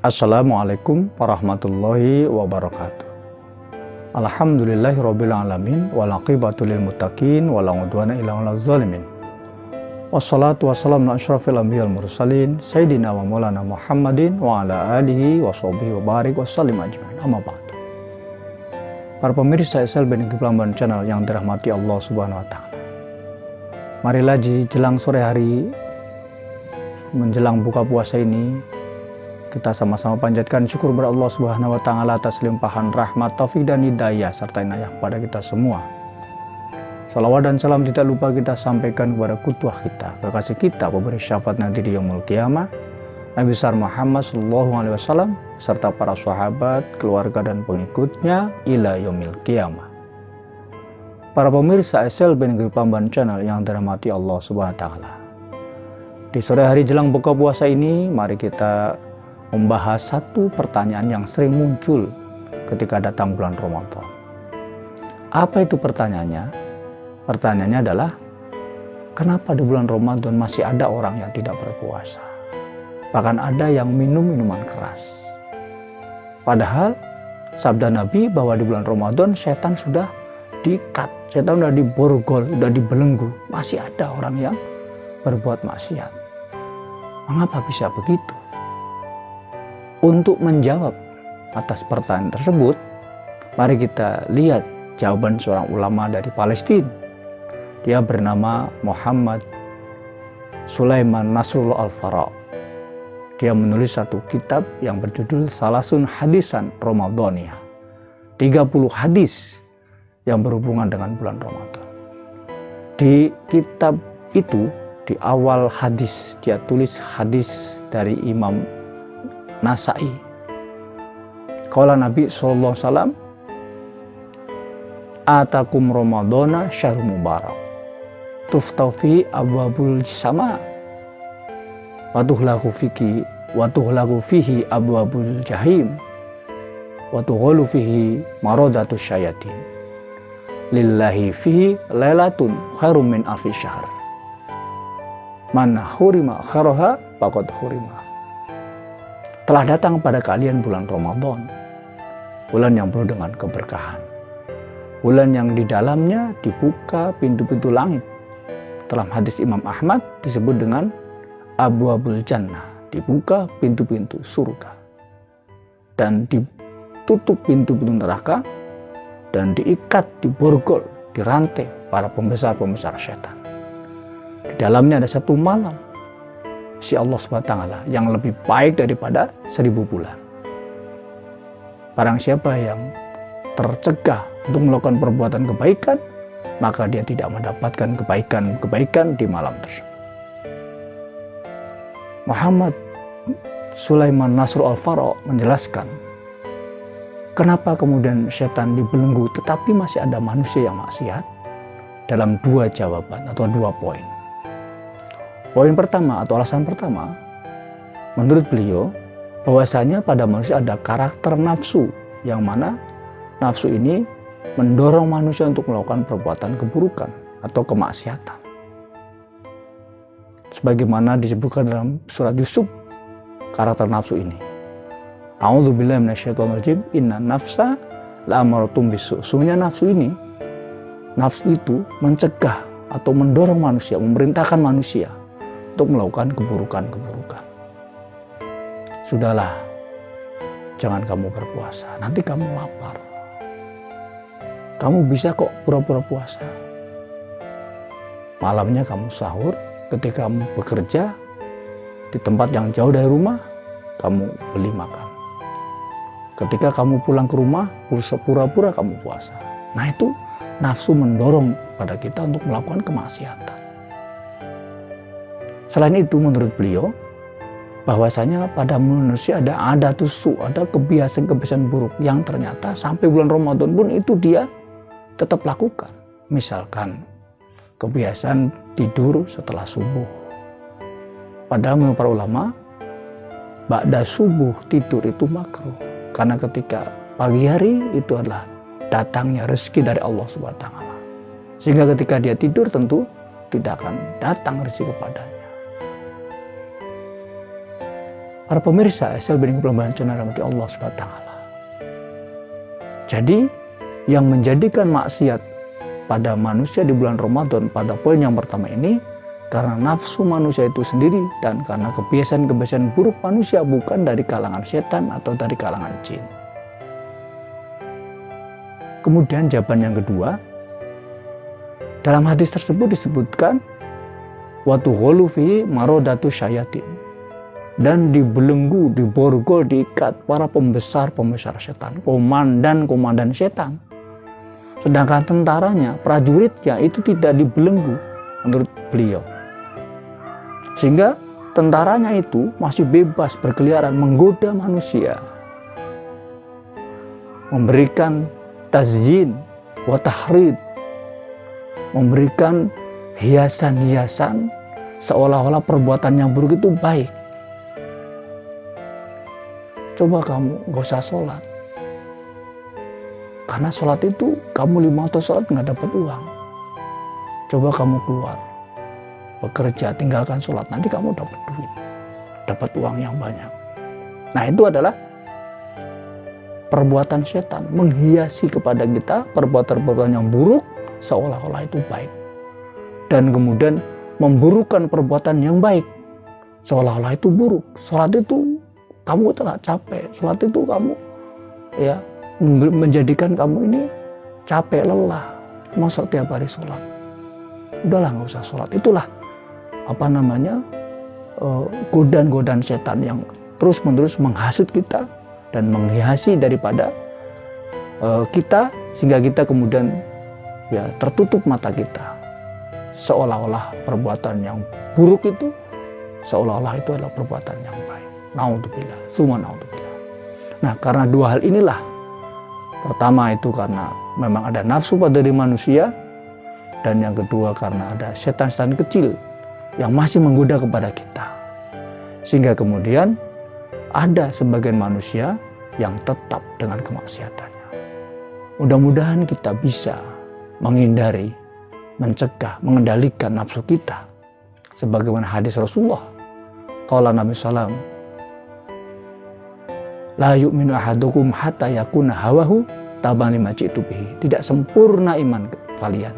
Assalamualaikum warahmatullahi wabarakatuh. Alhamdulillahirabbil alamin wal aqibatu lil muttaqin wala udwana illa 'alal zalimin. Wassalatu wassalamu ala asyrafil anbiya'il mursalin sayyidina wa maulana Muhammadin wa ala alihi washabihi wa barik wasallim ajmain. Amma ba'du. Para pemirsa SLB Negeri Plamban Channel yang dirahmati Allah Subhanahu wa taala. Marilah di jelang sore hari menjelang buka puasa ini kita sama-sama panjatkan syukur kepada Allah Subhanahu wa taala atas limpahan rahmat, taufik dan hidayah serta inayah kepada kita semua. Salawat dan salam tidak lupa kita sampaikan kepada kutuah kita, kekasih kita, pemberi syafaat nanti di yaumul qiyamah, Nabi besar Muhammad sallallahu alaihi wasallam serta para sahabat, keluarga dan pengikutnya ila yaumil qiyamah. Para pemirsa SLB Negeri Plamban Channel yang dirahmati Allah Subhanahu wa taala. Di sore hari jelang buka puasa ini, mari kita membahas satu pertanyaan yang sering muncul ketika datang bulan Ramadan. Apa itu pertanyaannya? Pertanyaannya adalah, kenapa di bulan Ramadan masih ada orang yang tidak berpuasa? Bahkan ada yang minum minuman keras. Padahal sabda Nabi bahwa di bulan Ramadan setan sudah diikat, setan sudah diborgol, sudah dibelenggu. Masih ada orang yang berbuat maksiat. Mengapa bisa begitu? Untuk menjawab atas pertanyaan tersebut, mari kita lihat jawaban seorang ulama dari Palestina. Dia bernama Muhammad Sulaiman Nasrullah Al-Fara. Dia menulis satu kitab yang berjudul Salasun Hadisan Ramadhaniyah. 30 hadis yang berhubungan dengan bulan Ramadan. Di kitab itu, di awal hadis, dia tulis hadis dari Imam Nasa'i. Qala Nabi sallallahu alaihi wasallam, atakum ramadhana syahrul mubarak tuftau fi abwabul sama wa tuhlaku fihi abwabul jahim wa tughalu fihi maradatus syayatin lillahi fihi lailatun khairum min alfi syahr man hurima khairaha faqad hurima. Telah datang pada kalian bulan Ramadan, bulan yang penuh dengan keberkahan, bulan yang di dalamnya dibuka pintu-pintu langit. Dalam hadis Imam Ahmad disebut dengan Abwabul Jannah, dibuka pintu-pintu surga dan ditutup pintu-pintu neraka dan diikat, diborgol, dirantai para pembesar-pembesar setan. Di dalamnya ada satu malam si Allah SWT yang lebih baik daripada 1000 bulan. Barang siapa yang tercegah untuk melakukan perbuatan kebaikan, maka dia tidak mendapatkan kebaikan-kebaikan di malam tersebut. Muhammad Sulaiman Nasrul Al-Fara menjelaskan kenapa kemudian setan dibelenggu tetapi masih ada manusia yang maksiat dalam 2 jawaban atau 2 poin. Poin pertama atau alasan pertama, menurut beliau, bahwasanya pada manusia ada karakter nafsu, yang mana nafsu ini mendorong manusia untuk melakukan perbuatan keburukan atau kemaksiatan. Sebagaimana disebutkan dalam surat Yusuf, karakter nafsu ini. A'udzubillahi minasyaitonirrajim, inna nafsa la'amaratum bisu. Sungguhnya nafsu ini, nafsu itu mencegah atau mendorong manusia, memerintahkan manusia untuk melakukan keburukan-keburukan. Sudahlah, jangan kamu berpuasa, nanti kamu lapar. Kamu bisa kok pura-pura puasa. Malamnya kamu sahur, ketika kamu bekerja di tempat yang jauh dari rumah, kamu beli makan. Ketika kamu pulang ke rumah, pura-pura kamu puasa. Nah itu nafsu mendorong pada kita untuk melakukan kemaksiatan. Selain itu menurut beliau, bahwasanya pada manusia ada tusu, ada kebiasaan-kebiasaan buruk yang ternyata sampai bulan Ramadan pun itu dia tetap lakukan. Misalkan kebiasaan tidur setelah subuh. Padahal menurut para ulama, ba'da subuh tidur itu makruh. Karena ketika pagi hari itu adalah datangnya rezeki dari Allah Subhanahu wa taala. Sehingga ketika dia tidur tentu tidak akan datang rezeki kepadanya. Para pemirsa SL Bening Pelambangan Channel rahmati Allah SWT. Jadi yang menjadikan maksiat pada manusia di bulan Ramadan pada poin yang pertama ini karena nafsu manusia itu sendiri dan karena kebiasaan-kebiasaan buruk manusia, bukan dari kalangan setan atau dari kalangan jin. Kemudian jawaban yang kedua, dalam hadis tersebut disebutkan watu ghulufi marodatu syayatin, dan dibelenggu, diborgol, diikat para pembesar setan, komandan setan. Sedangkan tentaranya, prajuritnya itu tidak dibelenggu menurut beliau. Sehingga tentaranya itu masih bebas berkeliaran menggoda manusia, memberikan tazyin wa tahrid, memberikan hiasan-hiasan seolah-olah perbuatan yang buruk itu baik. Coba kamu gak usah sholat, karena sholat itu kamu 5 waktu sholat gak dapat uang. Coba kamu keluar bekerja, tinggalkan sholat, nanti kamu dapat duit, dapat uang yang banyak. Nah, itu adalah perbuatan setan menghiasi kepada kita perbuatan-perbuatan yang buruk seolah-olah itu baik, dan kemudian memburukkan perbuatan yang baik seolah-olah itu buruk. Sholat itu kamu telah capek, sholat itu kamu ya menjadikan kamu ini capek, lelah, masa tiap hari sholat, udahlah nggak usah sholat. Itulah godaan-godaan setan yang terus-menerus menghasut kita dan menghiasi daripada kita, sehingga kita kemudian ya tertutup mata kita, seolah-olah perbuatan yang buruk itu seolah-olah itu adalah perbuatan yang baik. Naudzubillah, summa naudzubillah. Nah, karena dua hal inilah, pertama itu karena memang ada nafsu pada diri manusia, dan yang kedua karena ada setan-setan kecil yang masih menggoda kepada kita, sehingga kemudian ada sebagian manusia yang tetap dengan kemaksiatannya. Mudah-mudahan kita bisa menghindari, mencegah, mengendalikan nafsu kita, sebagaimana hadis Rasulullah, qala Nabi sallam, la yu'minu ahadukum hatta yakuna hawahu taban lima ji'tu bihi. Tidak sempurna iman kalian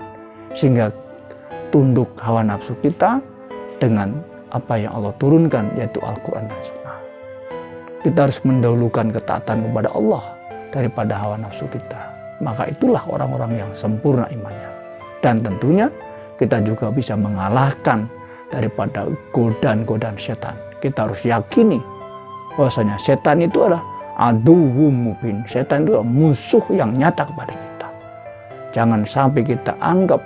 sehingga tunduk hawa nafsu kita dengan apa yang Allah turunkan, yaitu Al-Quran dan Sunnah. Kita harus mendahulukan ketaatan kepada Allah daripada hawa nafsu kita. Maka itulah orang-orang yang sempurna imannya. Dan tentunya kita juga bisa mengalahkan daripada godaan-godaan setan. Kita harus yakini bahwasanya setan itu adalah aduwwum mubin. Setan itu adalah musuh yang nyata kepada kita. Jangan sampai kita anggap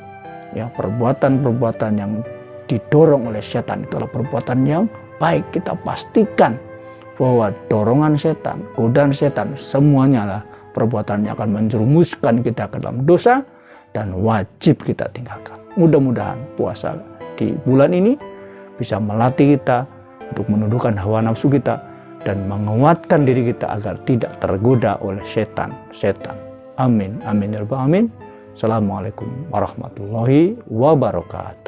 ya perbuatan-perbuatan yang didorong oleh setan itu adalah perbuatan yang baik. Kita pastikan bahwa dorongan setan, godaan setan, semuanya adalah perbuatan yang akan menjerumuskan kita ke dalam dosa dan wajib kita tinggalkan. Mudah-mudahan puasa di bulan ini bisa melatih kita untuk menundukkan hawa nafsu kita dan menguatkan diri kita agar tidak tergoda oleh setan. Amin. Amin ya rabbal alamin. Assalamualaikum warahmatullahi wabarakatuh.